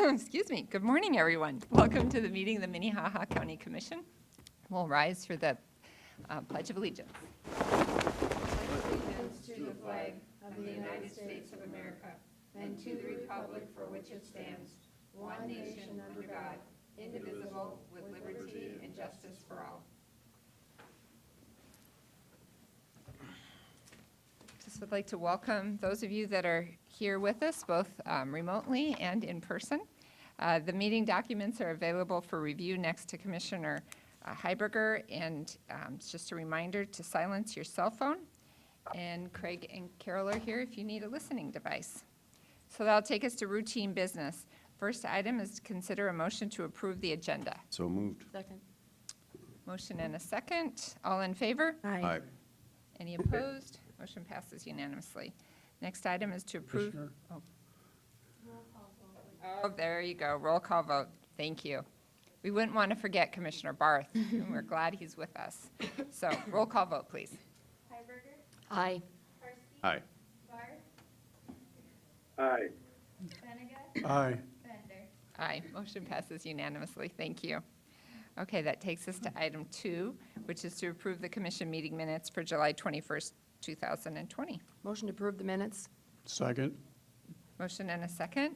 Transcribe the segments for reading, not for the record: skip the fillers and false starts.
Excuse me. Good morning, everyone. Welcome to the meeting of the Minnehaha County Commission. We'll rise for the Pledge of Allegiance. Allegiance to the flag of the United States of America and to the republic for which it stands, one nation under God, indivisible, with liberty and justice for all. Just would like to welcome those of you that are here with us, both remotely and in person. The meeting documents are available for review next to Commissioner Heiberger, and it's just a reminder to silence your cell phone. And Craig and Carol are here if you need a listening device. So that'll take us to routine business. First item is to consider a motion to approve the agenda. So moved. Second. Motion and a second. All in favor? Aye. Any opposed? Motion passes unanimously. Next item is to approve. Oh, there you go. Roll call vote. Thank you. We wouldn't want to forget Commissioner Barth, and we're glad he's with us. So roll call vote, please. Heiberger, Aye. Karski, Aye. Barth, Aye. Benega, Aye. Bender. Aye. Motion passes unanimously. Thank you. Okay, that takes us to item 2, which is to approve the commission meeting minutes for July 21st, 2020. Motion to approve the minutes? Second. Motion and a second.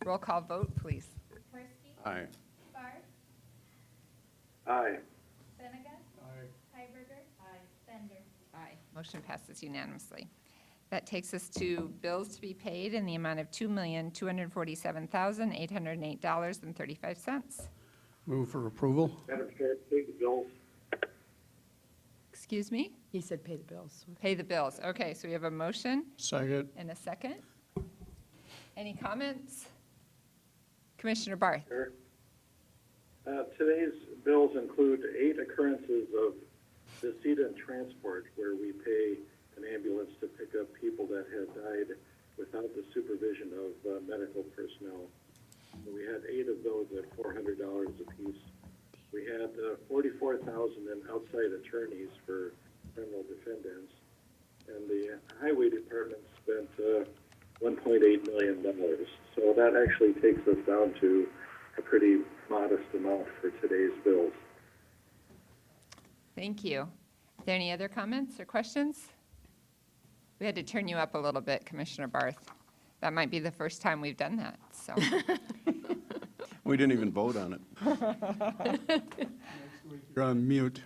Roll call vote, please. Karski, Aye. Barth, Aye. Benega, Heiberger, Bender. Aye. Motion passes unanimously. That takes us to bills to be paid in the amount of $2,247,808.35. Move for approval. Madam Chair, take the bills. Excuse me? He said pay the bills. Pay the bills. Okay, so we have a motion Second. and a second. Any comments? Commissioner Barth. Sure. Today's bills include 8 occurrences of decedent transport where we pay an ambulance to pick up people that had died without the supervision of medical personnel. So we had 8 of those at $400 apiece. We had $44,000 in outside attorneys for criminal defendants, and the highway department spent $1.8 million. So that actually takes us down to a pretty modest amount for today's bills. Thank you. Are there any other comments or questions? We had to turn you up a little bit, Commissioner Barth. That might be the first time we've done that, so. We didn't even vote on it. You're on mute.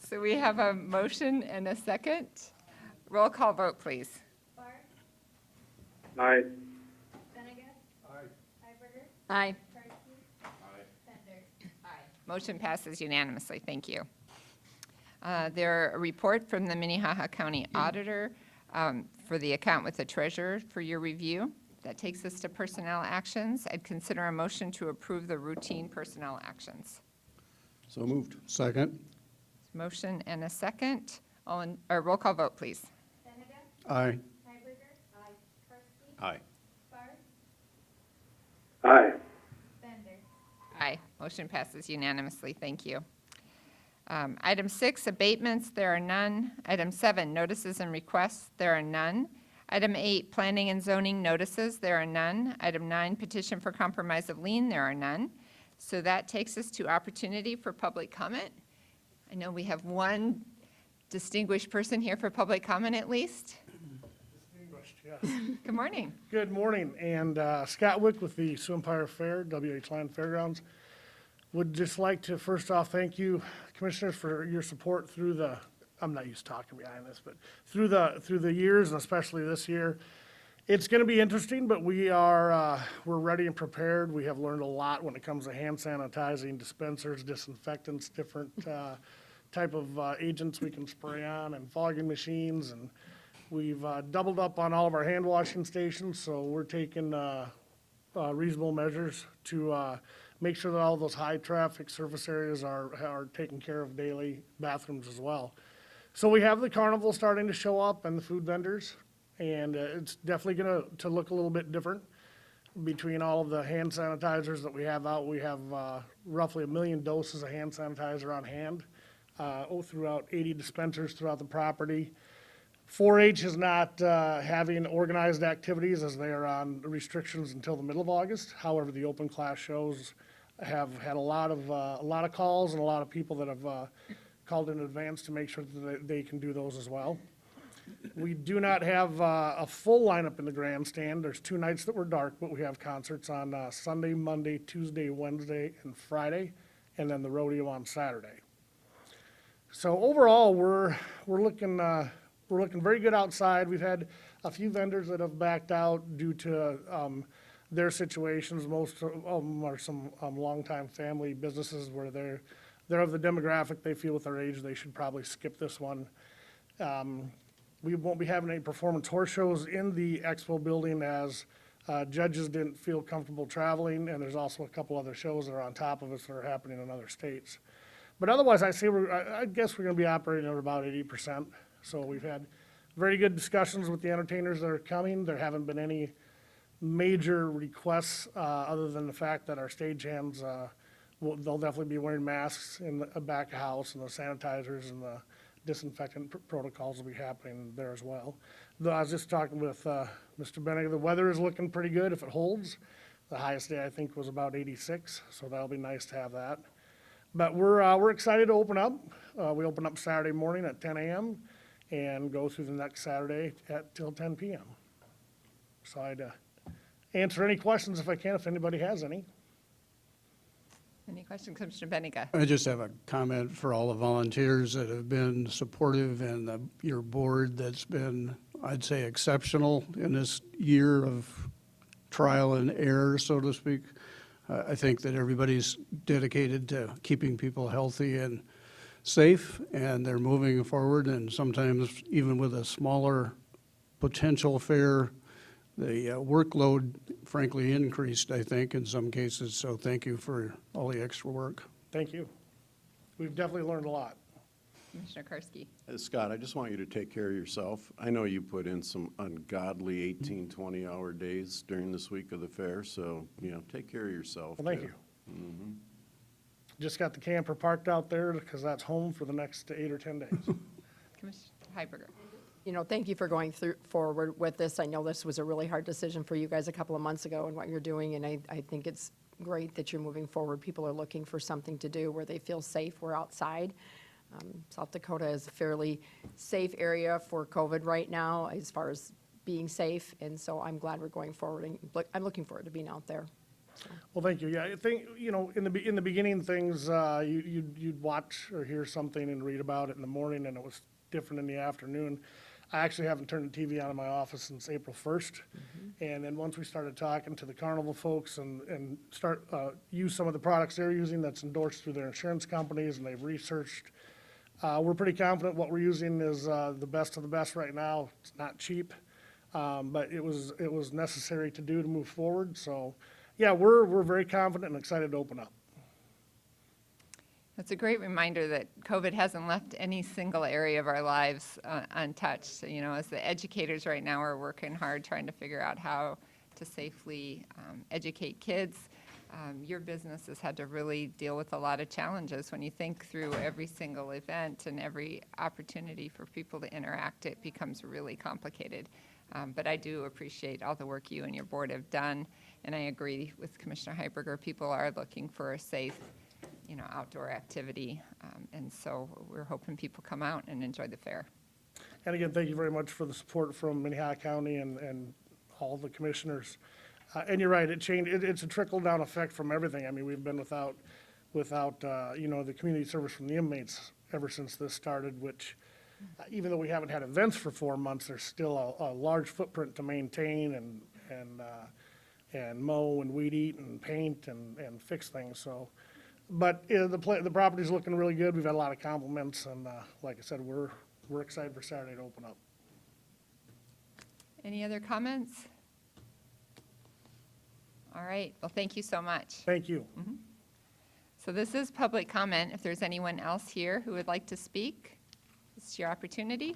So we have a motion and a second. Roll call vote, please. Barth, Aye. Benega, Heiberger, Aye. Karski, Bender. Motion passes unanimously. Thank you. There a report from the Minnehaha County Auditor for the account with the treasurer for your review. That takes us to personnel actions. I'd consider a motion to approve the routine personnel actions. So moved. Second. Motion and a second. Roll call vote, please. Benega, Aye. Heiberger, Karski, Aye. Barth, Aye. Bender. Aye. Motion passes unanimously. Thank you. Item 6, abatements, there are none. Item 7, notices and requests, there are none. Item 8, planning and zoning notices, there are none. Item 9, petition for compromise of lien, there are none. So that takes us to opportunity for public comment. I know we have one distinguished person here for public comment at least. Distinguished, yes. Good morning. Good morning, and Scott Wick with the Sioux Empire Fair, WH Land Fairgrounds. Would just like to first off thank you, commissioners, for your support through the, I'm not used to talking behind this, but through the years, and especially this year. It's going to be interesting, but we're ready and prepared. We have learned a lot when it comes to hand sanitizing, dispensers, disinfectants, different type of agents we can spray on, and fogging machines, and we've doubled up on all of our hand washing stations, so we're taking reasonable measures to make sure that all those high traffic surface areas are taken care of daily, bathrooms as well. So we have the carnival starting to show up and the food vendors, and it's definitely going to look a little bit different between all of the hand sanitizers that we have out. We have roughly 1 million doses of hand sanitizer on hand throughout 80 dispensers throughout the property. 4-H is not having organized activities as they are on restrictions until the middle of August. However, the open class shows have had a lot of calls and a lot of people that have called in advance to make sure that they can do those as well. We do not have a full lineup in the grandstand. There's 2 nights that were dark, but we have concerts on Sunday, Monday, Tuesday, Wednesday, and Friday, and then the rodeo on Saturday. So overall, we're looking very good outside. We've had a few vendors that have backed out due to their situations. Most of them are some longtime family businesses where they're of the demographic they feel with their age they should probably skip this one. We won't be having any performance horse shows in the expo building as judges didn't feel comfortable traveling, and there's also a couple other shows that are on top of us that are happening in other states. But otherwise, I guess we're gonna be operating at about 80%. So we've had very good discussions with the entertainers that are coming. There haven't been any major requests, other than the fact that our stagehands, they'll definitely be wearing masks in the back of house, and the sanitizers and the disinfectant protocols will be happening there as well. Though I was just talking with Mr. Bennig, the weather is looking pretty good if it holds. The highest day I think was about 86, so that'll be nice to have that. But we're excited to open up. We open up Saturday morning at 10 a.m. and go through the next Saturday till 10 p.m. So I'd answer any questions if I can, if anybody has any. Any questions, Commissioner Benega? I just have a comment for all the volunteers that have been supportive and your board that's been, I'd say, exceptional in this year of trial and error, so to speak. I think that everybody's dedicated to keeping people healthy and safe, and they're moving forward, and sometimes even with a smaller potential fair, the workload frankly increased, I think, in some cases. So thank you for all the extra work. Thank you. We've definitely learned a lot. Commissioner Karski? Scott, I just want you to take care of yourself. I know you put in some ungodly 18, 20-hour days during this week of the fair, so, take care of yourself. Well, thank too. you. Just got the camper parked out there because that's home for the next 8 or 10 days. Commissioner Heiberger? Thank you for going forward with this. I know this was a really hard decision for you guys a couple of months ago and what you're doing, and I think it's great that you're moving forward. People are looking for something to do where they feel safe. We're outside. South Dakota is a fairly safe area for COVID right now as far as being safe, and so I'm glad we're going forward, and I'm looking forward to being out there. Well, thank you. Yeah, I think, in the beginning, things, you'd watch or hear something and read about it in the morning, and it was different in the afternoon. I actually haven't turned the TV on in my office since April 1st. And then once we started talking to the carnival folks and use some of the products they're using that's endorsed through their insurance companies, and they've researched, we're pretty confident what we're using is the best of the best right now. It's not cheap, but it was necessary to do to move forward. So, yeah, we're very confident and excited to open up. It's a great reminder that COVID hasn't left any single area of our lives untouched. As the educators right now are working hard trying to figure out how to safely educate kids, your business has had to really deal with a lot of challenges. When you think through every single event and every opportunity for people to interact, it becomes really complicated. But I do appreciate all the work you and your board have done, and I agree with Commissioner Heiberger. People are looking for a safe outdoor activity, and so we're hoping people come out and enjoy the fair. And again, thank you very much for the support from Minnehaha County and all the commissioners. And you're right, it's a trickle-down effect from everything. I mean, we've been without the community service from the inmates ever since this started, which even though we haven't had events for 4 months, there's still a large footprint to maintain and mow and weed eat and paint and fix things. So. But the property's looking really good. We've had a lot of compliments, and like I said, we're excited for Saturday to open up. Any other comments? All right. Well, thank you so much. Thank you. So this is public comment. If there's anyone else here who would like to speak, this is your opportunity.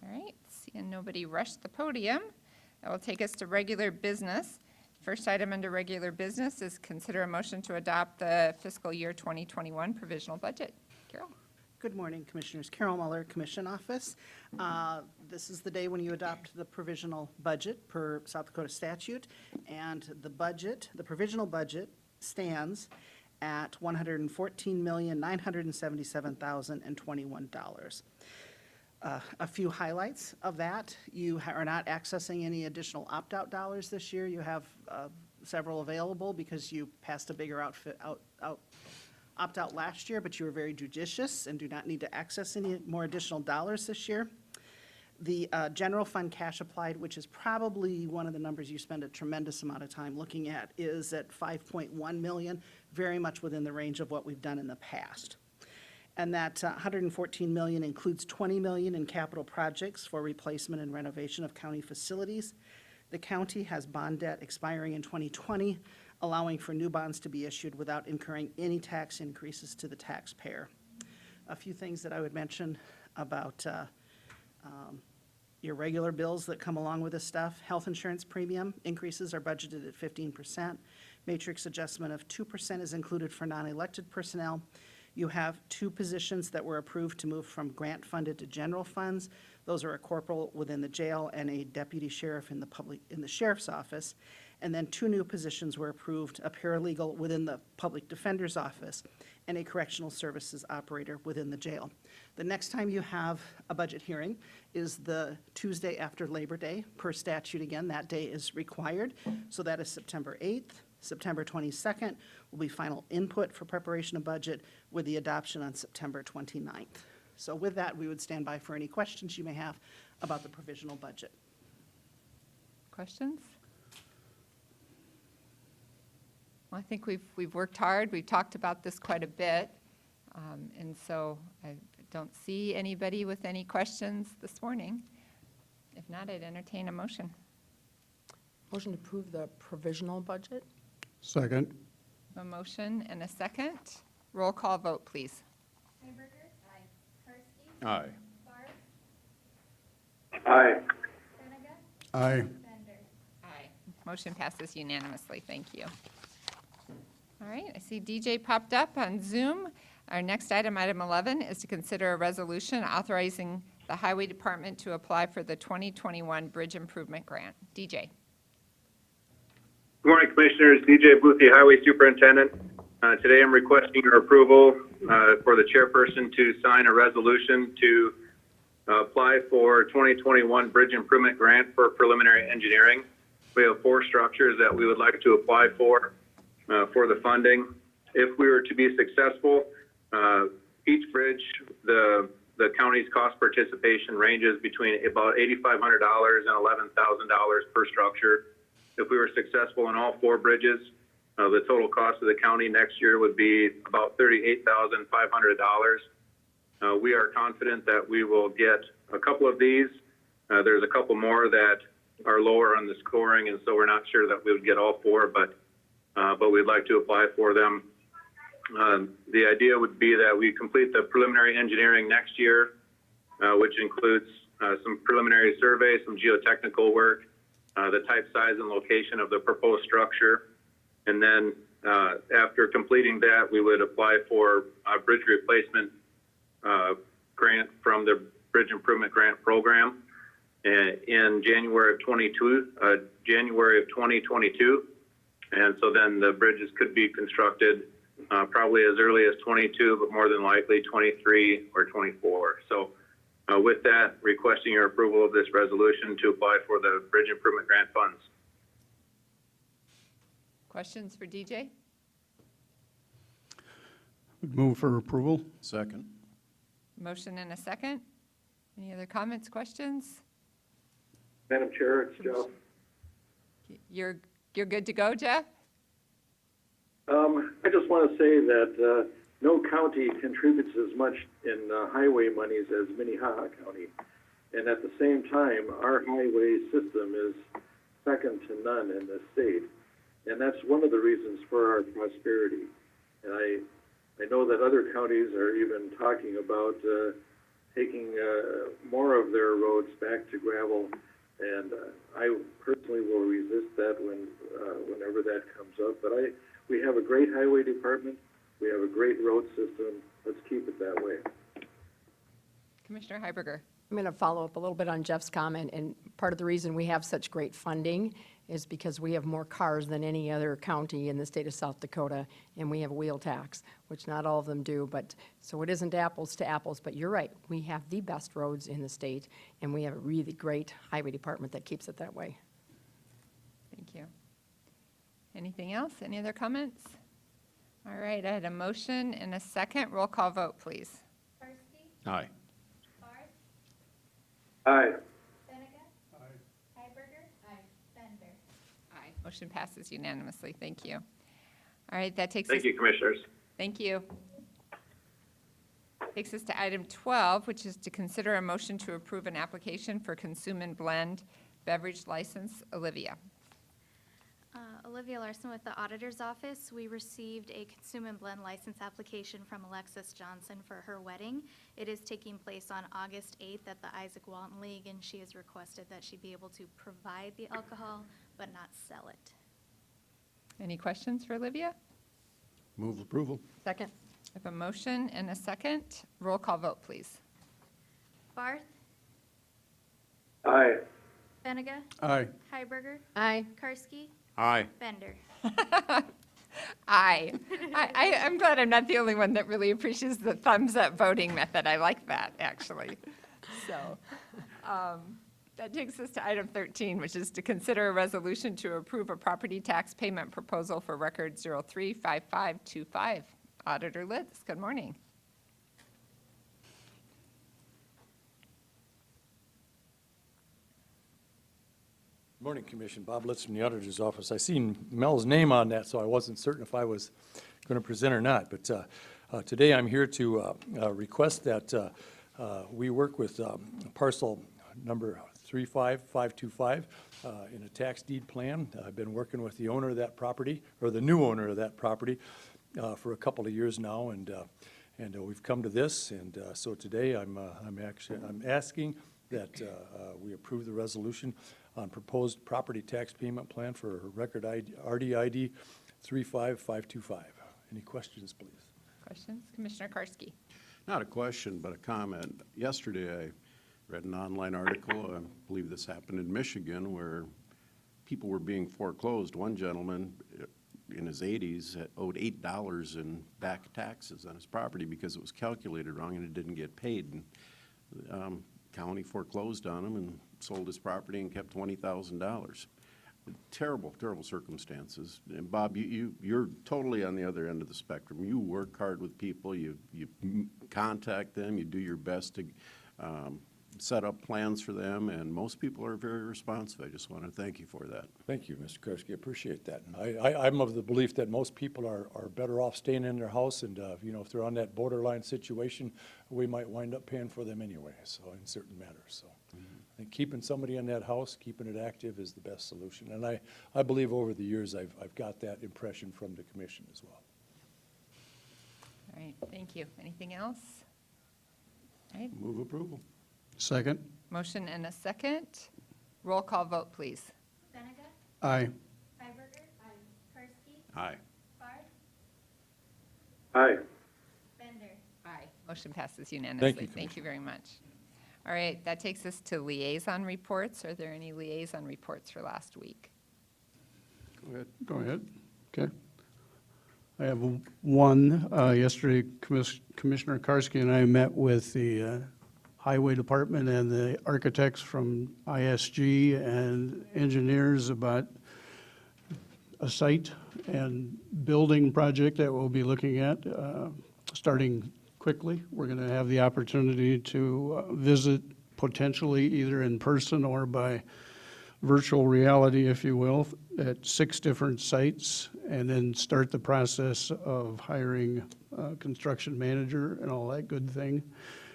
All right. Seeing nobody rush the podium, that will take us to regular business. First item under regular business is consider a motion to adopt the fiscal year 2021 provisional budget. Carol? Good morning, Commissioners. Carol Muller, Commission Office. This is the day when you adopt the provisional budget per South Dakota statute, and the provisional budget stands at $114,977,021. A few highlights of that: you are not accessing any additional opt-out dollars this year. You have several available because you passed a bigger opt-out last year, but you were very judicious and do not need to access any more additional dollars this year. The general fund cash applied, which is probably one of the numbers you spend a tremendous amount of time looking at, is at $5.1 million, very much within the range of what we've done in the past. And that $114 million includes $20 million in capital projects for replacement and renovation of county facilities. The county has bond debt expiring in 2020, allowing for new bonds to be issued without incurring any tax increases to the taxpayer. A few things that I would mention about your regular bills that come along with this stuff. Health insurance premium increases are budgeted at 15%. Matrix adjustment of 2% is included for non-elected personnel. You have 2 positions that were approved to move from grant funded to general funds. Those are a corporal within the jail and a deputy sheriff in the sheriff's office. And then 2 new positions were approved, a paralegal within the public defender's office and a correctional services operator within the jail. The next time you have a budget hearing is the Tuesday after Labor Day. Per statute, again, that day is required. So that is September 8th. September 22nd will be final input for preparation of budget with the adoption on September 29th. So with that, we would stand by for any questions you may have about the provisional budget. Questions? Well, I think we've worked hard. We've talked about this quite a bit. And so I don't see anybody with any questions this morning. If not, I'd entertain a motion. Motion to approve the provisional budget? Second. A motion and a second. Roll call vote, please. Heiberger? Aye. Karski? Aye. Barth? Aye. Benega? Aye. Bender? Aye. Motion passes unanimously. Thank you. All right, I see DJ popped up on Zoom. Our next item, item 11, is to consider a resolution authorizing the Highway Department to apply for the 2021 Bridge Improvement Grant. DJ. Good morning, Commissioners. DJ Buthe, Highway Superintendent. Today I'm requesting your approval for the chairperson to sign a resolution to apply for 2021 Bridge Improvement Grant for preliminary engineering. We have 4 structures that we would like to apply for the funding. If we were to be successful, each bridge, the county's cost participation ranges between about $8,500 and $11,000 per structure. If we were successful in all 4 bridges, the total cost of the county next year would be about $38,500. We are confident that we will get a couple of these. There's a couple more that are lower on the scoring, and so we're not sure that we would get all 4, but we'd like to apply for them. The idea would be that we complete the preliminary engineering next year, which includes some preliminary surveys, some geotechnical work, the type, size, and location of the proposed structure. And then after completing that, we would apply for a bridge replacement grant from the Bridge Improvement Grant Program in January of 2022. And so then the bridges could be constructed probably as early as 22, but more than likely 23 or 24. So with that, requesting your approval of this resolution to apply for the Bridge Improvement Grant funds. Questions for DJ? Move for approval. Second. Motion and a second. Any other comments, questions? Madam Chair, it's Jeff. You're good to go, Jeff? I just want to say that no county contributes as much in highway monies as Minnehaha County. And at the same time, our highway system is second to none in the state. And that's one of the reasons for our prosperity. And I know that other counties are even talking about taking more of their roads back to gravel. And I personally will resist that whenever that comes up. But we have a great highway department. We have a great road system. Let's keep it that way. Commissioner Heiberger. I'm going to follow up a little bit on Jeff's comment, and part of the reason we have such great funding is because we have more cars than any other county in the state of South Dakota, and we have a wheel tax, which not all of them do, but, so it isn't apples to apples, but you're right, we have the best roads in the state, and we have a really great highway department that keeps it that way. Thank you. Anything else? Any other comments? All right, I had a motion and a second. Roll call vote, please. Karski, Aye. Barth, Aye. Benega. Heiberger. Bender. Aye. Motion passes unanimously. Thank you. All right, that takes us. Thank you, Commissioners. Thank you. Takes us to item 12, which is to consider a motion to approve an application for Consume and Blend beverage license. Olivia. Olivia Larson with the Auditor's Office. We received a Consume and Blend license application from Alexis Johnson for her wedding. It is taking place on August 8th at the Isaac Walton League, and she has requested that she be able to provide the alcohol but not sell it. Any questions for Olivia? Move approval. Second? I have a motion and a second. Roll call vote, please. Barth, Aye. Benega, Aye. Heiberger, Aye. Karski, Aye. Bender. Aye. I'm glad I'm not the only one that really appreciates the thumbs up voting method. I like that, actually. So that takes us to item 13, which is to consider a resolution to approve a property tax payment proposal for record 035525. Auditor Litz, good morning. Morning, Commission. Bob Litz from the Auditor's Office. I seen Mel's name on that, so I wasn't certain if I was going to present or not. But today I'm here to request that we work with parcel number 35525 in a tax deed plan. I've been working with the owner of that property, or the new owner of that property, for a couple of years now, and we've come to this. And so today I'm asking that we approve the resolution on proposed property tax payment plan for record RDID 35525. Any questions, please? Questions? Commissioner Karski. Not a question, but a comment. Yesterday, I read an online article, I believe this happened in Michigan, where people were being foreclosed. One gentleman in his 80s owed $8 in back taxes on his property because it was calculated wrong and it didn't get paid. And, county foreclosed on him and sold his property and kept $20,000. Terrible, terrible circumstances. And Bob, you're totally on the other end of the spectrum. You work hard with people, you contact them, you do your best to set up plans for them, and most people are very responsive. I just want to thank you for that. Thank you, Mr. Karski. I appreciate that. And I'm of the belief that most people are better off staying in their house, and you know, if they're on that borderline situation, we might wind up paying for them anyway, so in certain matters. So I think keeping somebody in that house, keeping it active is the best solution. And I believe over the years I've got that impression from the commission as well. All right, thank you. Anything else? All right, Move approval. Second? motion and a second. Roll call vote, please. Benega. Aye. Heiberger. Karski. Aye. Barth. Aye. Bender. Aye. Motion passes unanimously. you, Thank you very much. All right, that takes us to liaison reports. Are there any liaison reports for last week? Go ahead. Go ahead. Okay. I have one. Yesterday, Commissioner Karski and I met with the Highway Department and the architects from ISG and engineers about a site and building project that we'll be looking at starting quickly. We're going to have the opportunity to visit potentially either in person or by virtual reality, if you will, at 6 different sites, and then start the process of hiring a construction manager and all that good thing,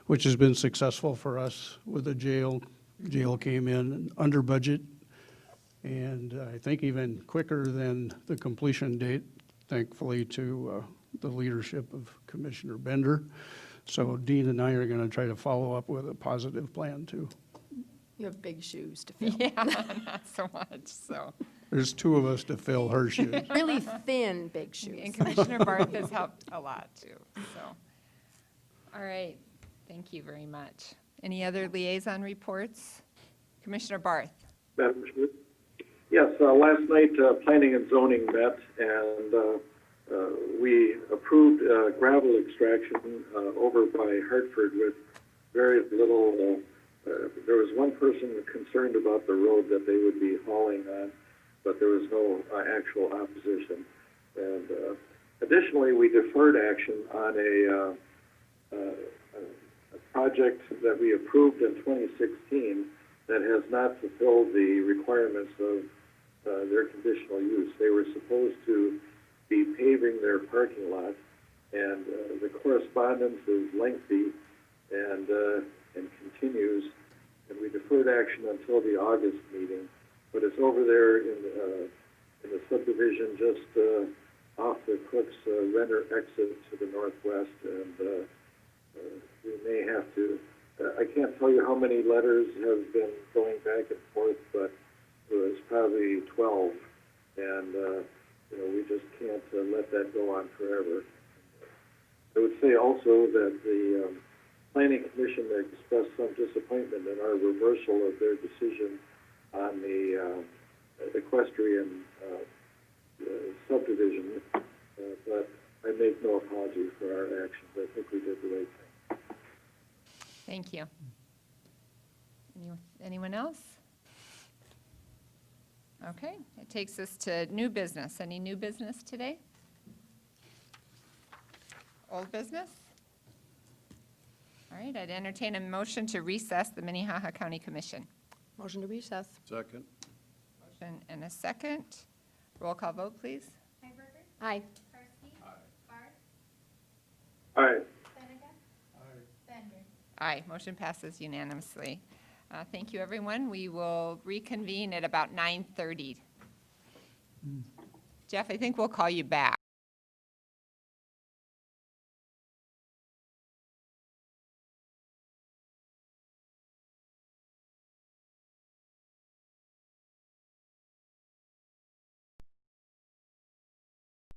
which has been successful for us with the jail. Jail came in under budget, and I think even quicker than the completion date, thankfully to the leadership of Commissioner Bender. So Dean and I are going to try to follow up with a positive plan too. You have big shoes to fill. Yeah, not so much, so. There's 2 of us to fill her shoes. Really thin, big shoes. And Commissioner Barth has helped a lot too, so. All right, thank you very much. Any other liaison reports? Commissioner Barth? Madam Chair? Yes, last night, Planning and Zoning met, and we approved gravel extraction over by Hartford with very little, there was one person concerned about the road that they would be hauling on, but there was no actual opposition. And additionally, we deferred action on a project that we approved in 2016 that has not fulfilled the requirements of their conditional use. They were supposed to be paving their parking lot, and the correspondence is lengthy and continues, and we deferred action until the August meeting. But it's over there in the subdivision just off the Cook's Renner exit to the northwest, and we may have to, I can't tell you how many letters have been going back and forth, but it was probably 12, and we just can't let that go on forever. I would say also that the Planning Commission expressed some disappointment in our reversal of their decision on the equestrian subdivision, but I make no apology for our actions. I think we did the right thing. Thank you. Anyone else? Okay, it takes us to new business. Any new business today? Old business? All right, I'd entertain a motion to recess the Minnehaha County Commission. Motion to recess. Second. Motion and a second. Roll call vote, please. Hiberger, Aye. Karski. Barth, All right. Benega. Bender. Aye, motion passes unanimously. Thank you, everyone. We will reconvene at about 9:30. Jeff, I think we'll call you back.